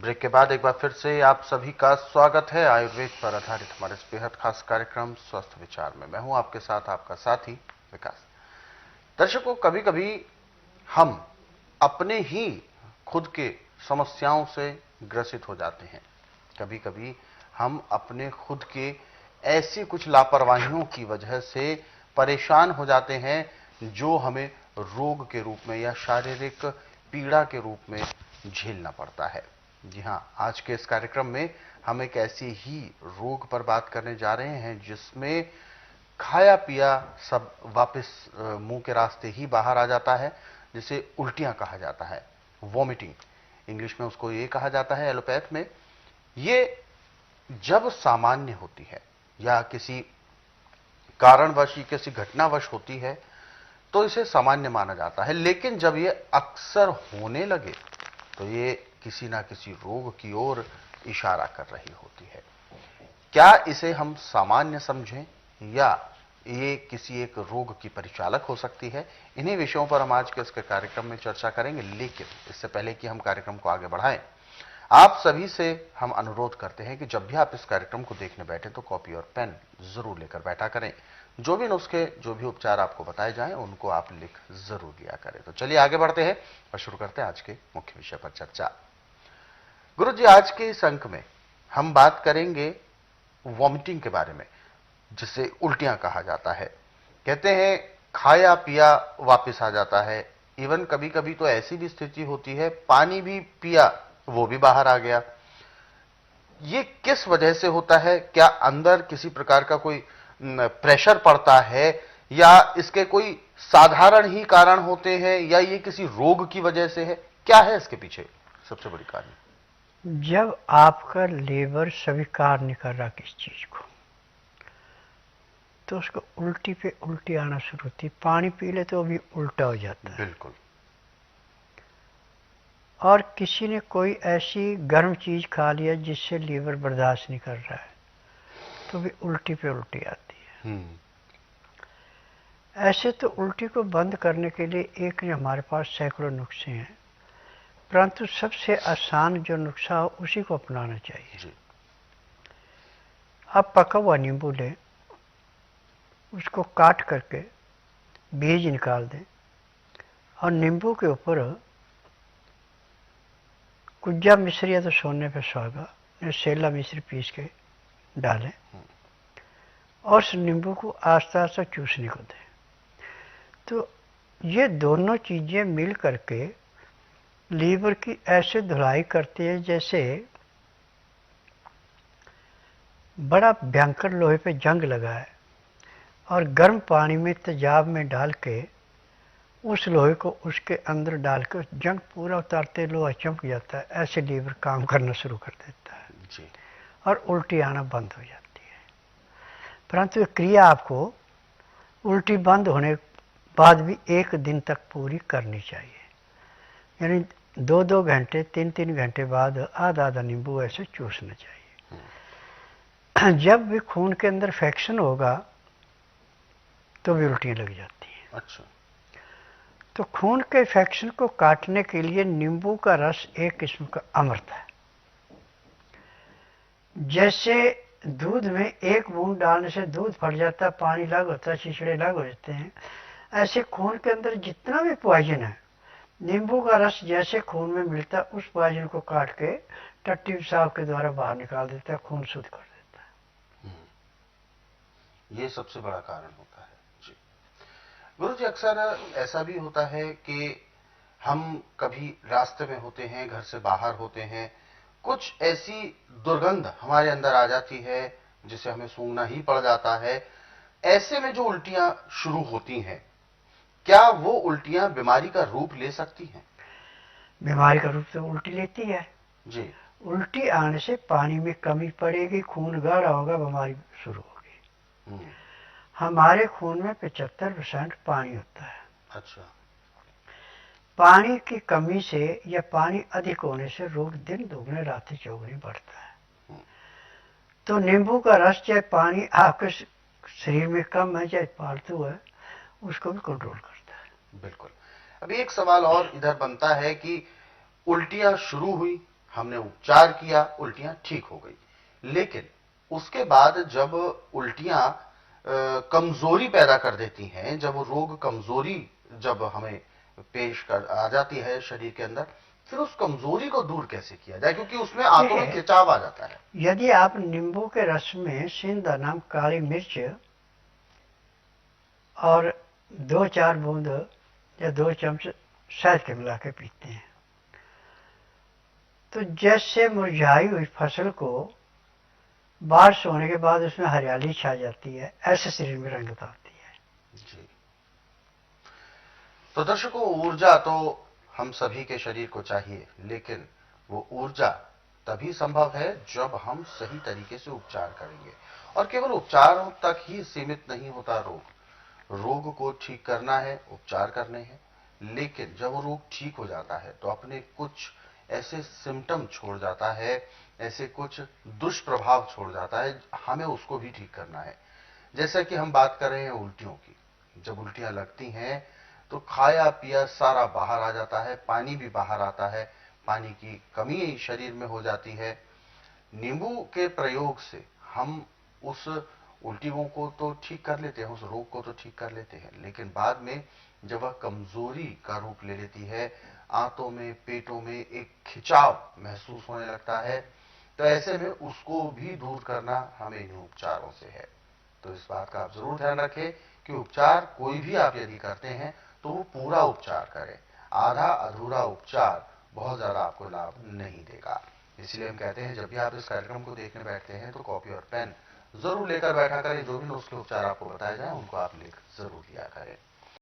Break के बाद एक बार फिर से आप सभी का स्वागत है आयुर्वेद पर आधारित हमारे इस बेहद खास कार्यक्रम स्वस्थ विचार में। मैं हूं आपके साथ आपका साथी विकास। दर्शकों, कभी कभी हम अपने ही खुद के समस्याओं से ग्रसित हो जाते हैं। कभी कभी हम अपने खुद के ऐसी कुछ लापरवाहियों की वजह से परेशान हो जाते हैं जो हमें रोग के रूप में या शारीरिक पीड़ा के रूप में झेलना पड़ता है। जी हां, आज के इस कार्यक्रम में हम एक ऐसी ही रोग पर बात करने जा रहे हैं जिसमें खाया पिया सब वापस मुंह के रास्ते ही बाहर आ जाता है, जिसे उल्टियां कहा जाता है, वॉमिटिंग इंग्लिश में उसको ये कहा जाता है एलोपैथ में। ये जब सामान्य होती है या किसी कारणवश या किसी घटनावश होती है तो इसे सामान्य माना जाता है, लेकिन जब ये अक्सर होने लगे तो ये किसी ना किसी रोग की ओर इशारा कर रही होती है। क्या इसे हम सामान्य समझें या ये किसी एक रोग की परिचालक हो सकती है? इन्हीं विषयों पर हम आज के इसके कार्यक्रम में चर्चा करेंगे। लेकिन इससे पहले कि हम कार्यक्रम को आगे बढ़ाएं, आप सभी से हम अनुरोध करते हैं कि जब भी आप इस कार्यक्रम को देखने बैठे तो कॉपी और पेन जरूर लेकर बैठा करें। जो भी नुस्खे, जो भी उपचार आपको बताए जाएं, उनको आप लिख जरूर लिया करें। तो चलिए आगे बढ़ते हैं और शुरू करते हैं आज के मुख्य विषय पर चर्चा। गुरु जी, आज के इस अंक में हम बात करेंगे वॉमिटिंग के बारे में, जिसे उल्टियां कहा जाता है। कहते हैं खाया पिया वापस आ जाता है। इवन कभी कभी तो ऐसी भी स्थिति होती है पानी भी पिया वो भी बाहर आ गया। ये किस वजह से होता है? क्या अंदर किसी प्रकार का कोई प्रेशर पड़ता है या इसके कोई साधारण ही कारण होते हैं या ये किसी रोग की वजह से है? क्या है इसके पीछे सबसे बड़ी कारण? जब आपका लीवर स्वीकार नहीं कर रहा किस चीज को तो उसको उल्टी पे उल्टी आना शुरू होती है। पानी पी ले तो भी उल्टा हो जाता है। बिल्कुल। और किसी ने कोई ऐसी गर्म चीज खा लिया जिससे लीवर बर्दाश्त नहीं कर रहा है तो भी उल्टी पे उल्टी आती है। ऐसे तो उल्टी को बंद करने के लिए एक हमारे पास सैकड़ों नुस्खे हैं, परंतु सबसे आसान जो नुस्खा हो उसी को अपनाना चाहिए। आप पका हुआ नींबू लें, उसको काट करके बीज निकाल दें और नींबू के ऊपर कुज्जा मिश्री या तो सोने पे सुहागा या सेला मिश्री पीस के डालें और उस नींबू को आस्ता आस्ता चूसने को दें। तो ये दोनों चीजें मिल करके लीवर की ऐसे धुलाई करती है जैसे बड़ा भयंकर लोहे पे जंग लगा है और गर्म पानी में तेजाब में डाल के उस लोहे को उसके अंदर डाल के जंग पूरा उतारते लोहा चमक जाता है। ऐसे लीवर काम करना शुरू कर देता है जी। और उल्टी आना बंद हो जाती है। परंतु ये क्रिया आपको उल्टी बंद होने बाद भी एक दिन तक पूरी करनी चाहिए। यानी 2-2 घंटे 3-3 घंटे बाद आधा आधा नींबू ऐसे चूसना चाहिए। जब भी खून के अंदर इन्फेक्शन होगा तो भी उल्टियां लग जाती हैं। अच्छा। तो खून के इन्फेक्शन को काटने के लिए नींबू का रस एक किस्म का अमृत है। जैसे दूध में एक बूंद डालने से दूध फट जाता है, पानी अलग होता है, छिछड़े अलग हो जाते हैं, ऐसे खून के अंदर जितना भी पॉइजन है नींबू का रस जैसे खून में मिलता है उस पॉइजन को काट के टट्टी पेशाब के द्वारा बाहर निकाल देता है, खून शुद्ध कर देता है। ये सबसे बड़ा कारण होता है जी। गुरु जी, अक्सर ऐसा भी होता है कि हम कभी रास्ते में होते हैं, घर से बाहर होते हैं, कुछ ऐसी दुर्गंध हमारे अंदर आ जाती है जिसे हमें सूंघना ही पड़ जाता है। ऐसे में जो उल्टियां शुरू होती हैं, क्या वो उल्टियां बीमारी का रूप ले सकती हैं? बीमारी का रूप तो उल्टी लेती है जी। उल्टी आने से पानी में कमी पड़ेगी, खून गाढ़ा होगा, बीमारी शुरू होगी। हमारे खून में 75% पानी होता है। अच्छा। पानी की कमी से या पानी अधिक होने से रोग दिन दुगने रात चौगुनी बढ़ता है। तो नींबू का रस, चाहे पानी आपके शरीर में कम है चाहे फालतू है, उसको भी कंट्रोल करता है। बिल्कुल। अभी एक सवाल और इधर बनता है कि उल्टियां शुरू हुई, हमने उपचार किया, उल्टियां ठीक हो गई। लेकिन उसके बाद जब उल्टियां कमजोरी पैदा कर देती हैं, जब रोग कमजोरी जब हमें पेश कर आ जाती है शरीर के अंदर, फिर उस कमजोरी को दूर कैसे किया जाए, क्योंकि उसमें आंतों में खिंचाव आ जाता है। यदि आप नींबू के रस में सिंधा नाम काली मिर्च और 2-4 बूंद या 2 चम्मच शहद के मिला के पीते हैं, तो जैसे मुरझाई हुई फसल को बारिश होने के बाद उसमें हरियाली छा जाती है, ऐसे शरीर में रंगत आती है। जी। तो दर्शकों, ऊर्जा तो हम सभी के शरीर को चाहिए, लेकिन वो ऊर्जा तभी संभव है जब हम सही तरीके से उपचार करेंगे। और केवल उपचार तक ही सीमित नहीं होता रोग को ठीक करना है, उपचार करने हैं, लेकिन जब वो रोग ठीक हो जाता है तो अपने कुछ ऐसे सिम्टम छोड़ जाता है, ऐसे कुछ दुष्प्रभाव छोड़ जाता है, हमें उसको भी ठीक करना है। जैसे कि हम बात कर रहे हैं उल्टियों की। जब उल्टियां लगती हैं तो खाया पिया सारा बाहर आ जाता है, पानी भी बाहर आता है, पानी की कमी शरीर में हो जाती है। नींबू के प्रयोग से हम उस उल्टियों को तो ठीक कर लेते हैं, उस रोग को तो ठीक कर लेते हैं, लेकिन बाद में जब वह कमजोरी का रूप ले लेती है, आंतों में पेटों में एक खिंचाव महसूस होने लगता है, तो ऐसे में उसको भी दूर करना हमें इन उपचारों से है। तो इस बात का आप जरूर ध्यान रखें कि उपचार कोई भी आप यदि करते हैं तो वो पूरा उपचार करें। आधा अधूरा उपचार बहुत ज्यादा आपको लाभ नहीं देगा। इसलिए हम कहते हैं जब भी आप इस कार्यक्रम को देखने बैठते हैं तो कॉपी और पेन जरूर लेकर बैठा करें। जो भी नुस्खे उपचार आपको बताए जाए उनको आप लिख जरूर लिया करें।